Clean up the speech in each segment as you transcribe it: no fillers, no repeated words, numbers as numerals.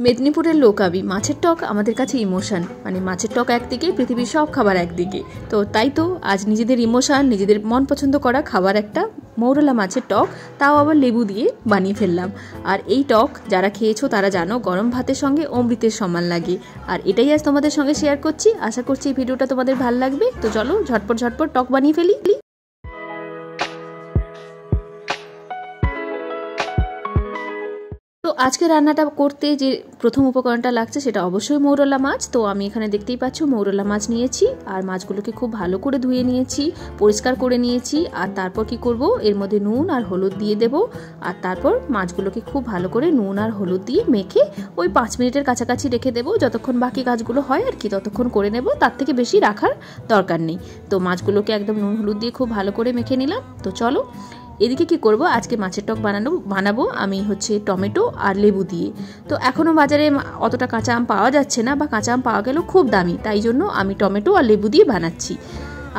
মেদিনীপুরের লোকাবি মাছের টক আমাদের কাছে ইমোশন, মানে মাছের টক একদিকে, পৃথিবীর সব খাবার একদিকে। তো তাই তো আজ নিজেদের ইমোশন, নিজেদের মন পছন্দ করা খাবার একটা মৌরলা মাছের টক, তাও আবার লেবু দিয়ে বানিয়ে ফেললাম। আর এই টক যারা খেয়েছো তারা জানো গরম ভাতের সঙ্গে অমৃতের সমান লাগে। আর এটাই আজ তোমাদের সঙ্গে শেয়ার করছি। আশা করছি এই ভিডিওটা তোমাদের ভালো লাগবে। তো চলো ঝটপট টক বানিয়ে ফেলি। তো আজকে রান্নাটা করতে যে প্রথম উপকরণটা লাগছে সেটা অবশ্যই মৌরলা মাছ। তো আমি এখানে দেখতেই পাচ্ছ মৌরলা মাছ নিয়েছি, আর মাছগুলোকে খুব ভালো করে ধুয়ে নিয়েছি, পরিষ্কার করে নিয়েছি। আর তারপর কি করব, এর মধ্যে নুন আর হলুদ দিয়ে দেব। আর তারপর মাছগুলোকে খুব ভালো করে নুন আর হলুদ দিয়ে মেখে ওই 5 মিনিটের কাছাকাছি রেখে দেবো, যতক্ষণ বাকি কাজগুলো হয় আর কি ততক্ষণ করে নেব, তার থেকে বেশি রাখার দরকার নেই। তো মাছগুলোকে একদম নুন হলুদ দিয়ে খুব ভালো করে মেখে নিলাম। তো চলো এদিকে কি করব, আজকে মাছের টক বানাবো আমি হচ্ছে টমেটো আর লেবু দিয়ে। তো এখনও বাজারে অতটা কাঁচা আম পাওয়া যাচ্ছে না, বা কাঁচা আম পাওয়া গেলেও খুব দামি, তাই জন্য আমি টমেটো আর লেবু দিয়ে বানাচ্ছি।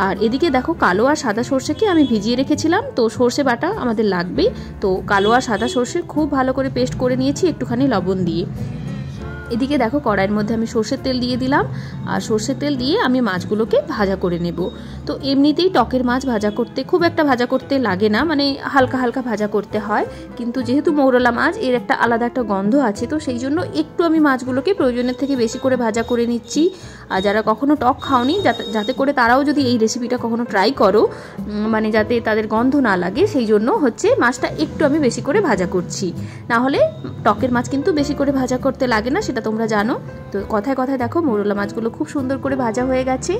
আর এদিকে দেখো কালো আর সাদা সর্ষেকে আমি ভিজিয়ে রেখেছিলাম, তো সর্ষে বাটা আমাদের লাগবেই। তো কালো আর সাদা সর্ষে খুব ভালো করে পেস্ট করে নিয়েছি একটুখানি লবণ দিয়ে। এদিকে দেখো কড়াইয়ের মধ্যে আমি সর্ষের তেল দিয়ে দিলাম, আর সর্ষের তেল দিয়ে আমি মাছগুলোকে ভাজা করে নেব। তো এমনিতেই টকের মাছ ভাজা করতে খুব একটা ভাজা করতে লাগে না, মানে হালকা হালকা ভাজা করতে হয়, কিন্তু যেহেতু মৌরলা মাছ এর একটা আলাদা একটা গন্ধ আছে, তো সেই জন্য একটু আমি মাছগুলোকে প্রয়োজনের থেকে বেশি করে ভাজা করে নিচ্ছি। আর যারা কখনো টক খাওনি, যাতে করে তারাও যদি এই রেসিপিটা কখনো ট্রাই করো, মানে যাতে তাদের গন্ধ না লাগে, সেই জন্য হচ্ছে মাছটা একটু আমি বেশি করে ভাজা করছি। না হলে টকের মাছ কিন্তু বেশি করে ভাজা করতে লাগে না, সেটা তোমরা জানো। তো কথায় কথায় দেখো মৌরলা মাছগুলো খুব সুন্দর করে ভাজা হয়ে গেছে।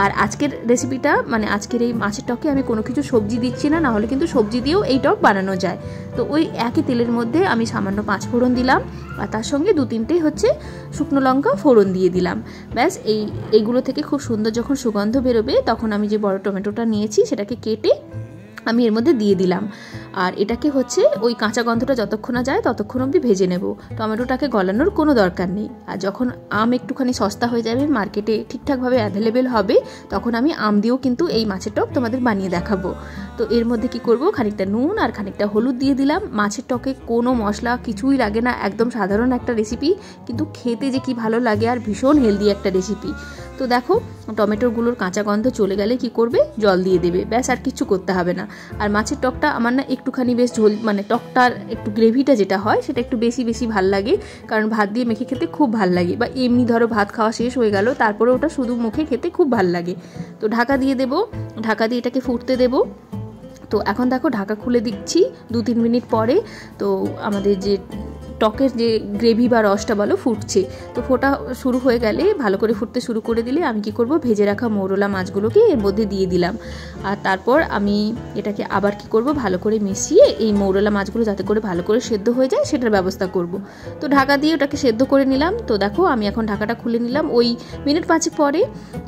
আর আজকের রেসিপিটা, মানে আজকের এই মাছের টকে আমি কোনো কিছু সবজি দিচ্ছি না, হলে কিন্তু সবজি দিয়েও এই টক বানানো যায়। তো ওই একই তেলের মধ্যে আমি সামান্য 5 ফোড়ন দিলাম, আর তার সঙ্গে 2-3টে হচ্ছে শুকনো লঙ্কা ফোড়ন দিয়ে দিলাম। ব্যাস এইগুলো থেকে খুব সুন্দর যখন সুগন্ধ বেরোবে, তখন আমি যে বড় টমেটোটা নিয়েছি সেটাকে কেটে আমি এর মধ্যে দিয়ে দিলাম। আর এটাকে হচ্ছে ওই কাঁচা গন্ধটা যতক্ষণ না যায় ততক্ষণ অবধি ভেজে নেব। টমেটোটাকে গলানোর কোনো দরকার নেই। আর যখন আম একটুখানি সস্তা হয়ে যাবে, মার্কেটে ঠিকঠাকভাবে অ্যাভেলেবেল হবে, তখন আমি আম দিয়েও কিন্তু এই মাছের টক তোমাদের বানিয়ে দেখাবো। তো এর মধ্যে কি করব, খানিকটা নুন আর খানিকটা হলুদ দিয়ে দিলাম। মাছের টকে কোনো মশলা কিছুই লাগে না, একদম সাধারণ একটা রেসিপি, কিন্তু খেতে যে কি ভালো লাগে, আর ভীষণ হেলদি একটা রেসিপি। তো দেখো টমেটোগুলোর কাঁচা গন্ধ চলে গেলে কি করবে, জল দিয়ে দেবে, ব্যাস আর কিছু করতে হবে না। আর মাছের টকটা আমার না একটুখানি বেশ ঝোল, মানে টকটার একটু গ্রেভিটা যেটা হয় সেটা একটু বেশি ভাল লাগে, কারণ ভাত দিয়ে মেখে খেতে খুব ভাল লাগে, বা এমনি ধরো ভাত খাওয়া শেষ হয়ে গেল তারপরে ওটা শুধু মুখে খেতে খুব ভাল লাগে। তো ঢাকা দিয়ে দেবো, ঢাকা দিয়ে এটাকে ফুটতে দেবো। তো এখন দেখো ঢাকা খুলে দিচ্ছি 2-3 মিনিট পরে। তো আমাদের যে টকের যে গ্রেভি বা রসটা বলো ফুটছে, তো ফোটা শুরু হয়ে গেলে, ভালো করে ফুটতে শুরু করে দিলে আমি কি করব, ভেজে রাখা মৌরলা মাছগুলোকে এর মধ্যে দিয়ে দিলাম। আর তারপর আমি এটাকে আবার কি করব, ভালো করে মিশিয়ে এই মৌরলা মাছগুলো যাতে করে ভালো করে সেদ্ধ হয়ে যায় সেটার ব্যবস্থা করব। তো ঢাকা দিয়ে ওটাকে সেদ্ধ করে নিলাম। তো দেখো আমি এখন ঢাকাটা খুলে নিলাম ওই মিনিট 5 পরে।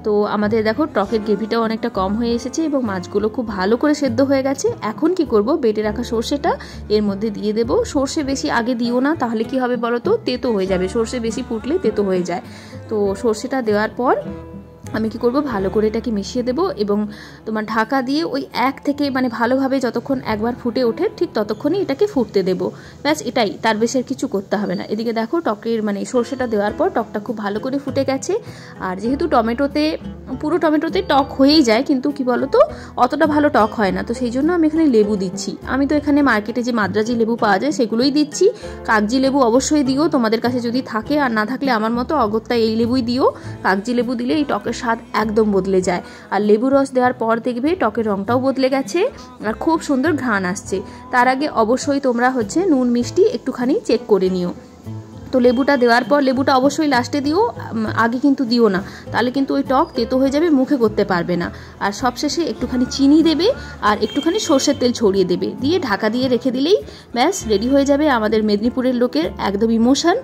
তো আমাদের দেখো টকের গ্রেভিটাও অনেকটা কম হয়ে এসেছে এবং মাছগুলো খুব ভালো করে সেদ্ধ হয়ে গেছে। এখন কি করব, বেটে রাখা সর্ষেটা এর মধ্যে দিয়ে দেব। সর্ষে বেশি আগে দিও না, তাহলে কি হবে বলো তো, তেতো হয়ে যাবে, সর্ষে বেশি ফুটলে তেতো হয়ে যায়। তো সর্ষেটা দেওয়ার পর আমি কি করব, ভালো করে এটাকে মিশিয়ে দেব এবং তোমার ঢাকা দিয়ে ওই মানে ভালোভাবে যতক্ষণ একবার ফুটে ওঠে ঠিক ততক্ষণই এটাকে ফুটতে দেব। ব্যাস এটাই, তার বেশি আর কিছু করতে হবে না। এদিকে দেখো টকের মানে সর্ষেটা দেওয়ার পর টকটা খুব ভালো করে ফুটে গেছে। আর যেহেতু পুরো টমেটোতে টক হয়েই যায়, কিন্তু কি বলো তো অতটা ভালো টক হয় না, তো সেই জন্য আমি এখানে লেবু দিচ্ছি। আমি তো এখানে মার্কেটে যে মাদ্রাজি লেবু পাওয়া যায় সেগুলোই দিচ্ছি। কাগজি লেবু অবশ্যই দিও তোমাদের কাছে যদি থাকে, আর না থাকলে আমার মতো অগত্যা এই লেবুই দিও। কাগজি লেবু দিলে এই টকের স্বাদ একদম বদলে যায়। আর লেবু রস দেওয়ার পর দেখবে টকের রঙটাও বদলে গেছে, আর খুব সুন্দর ঘ্রাণ আসছে। তার আগে অবশ্যই তোমরা হচ্ছে নুন মিষ্টি একটুখানি চেক করে নিও। তো লেবুটা দেওয়ার পর, লেবুটা অবশ্যই লাস্টে দিও, আগে কিন্তু দিও না, তাহলে কিন্তু ওই টক তেতো হয়ে যাবে, মুখে করতে পারবে না। আর সবশেষে একটুখানি চিনি দেবে আর একটুখানি সর্ষের তেল ছড়িয়ে দেবে, দিয়ে ঢাকা দিয়ে রেখে দিলেই ব্যাস রেডি হয়ে যাবে আমাদের মেদিনীপুরের লোকের একদম ইমোশন,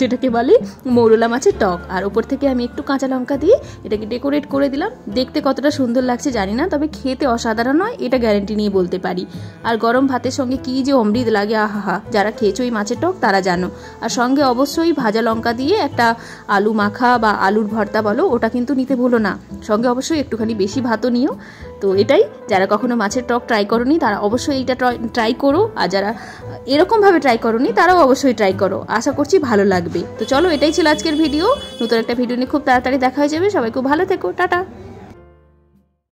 যেটাকে বলে মৌরলা মাছের টক। আর ওপর থেকে আমি একটু কাঁচা লঙ্কা দিয়ে এটাকে ডেকোরেট করে দিলাম। দেখতে কতটা সুন্দর লাগছে জানি না, তবে খেতে অসাধারণ হয়, এটা গ্যারেন্টি নিয়ে বলতে পারি। আর গরম ভাতের সঙ্গে কি যে অমৃত লাগে, আহা, যারা খেয়েছো এই মাছের টক তারা জানো। আর সঙ্গে অবশ্যই ভাজা লঙ্কা দিয়ে একটা আলু মাখা বা আলুর ভর্তা বলো, ওটা কিন্তু নিতে ভুলো না। সঙ্গে অবশ্যই একটুখানি বেশি ভাতও নিও। তো এটাই, যারা কখনো মাছের টক ট্রাই করোনি তারা অবশ্যই এইটা ট্রাই করো, আর যারা এরকমভাবে ট্রাই করোনি তারাও অবশ্যই ট্রাই করো। আশা করছি ভালো লাগবে। তো চলো, এটাই ছিল আজকের ভিডিও। নতুন একটা ভিডিও নিয়ে খুব তাড়াতাড়ি দেখা হয়ে যাবে। সবাই খুব ভালো থেকো, টাটা।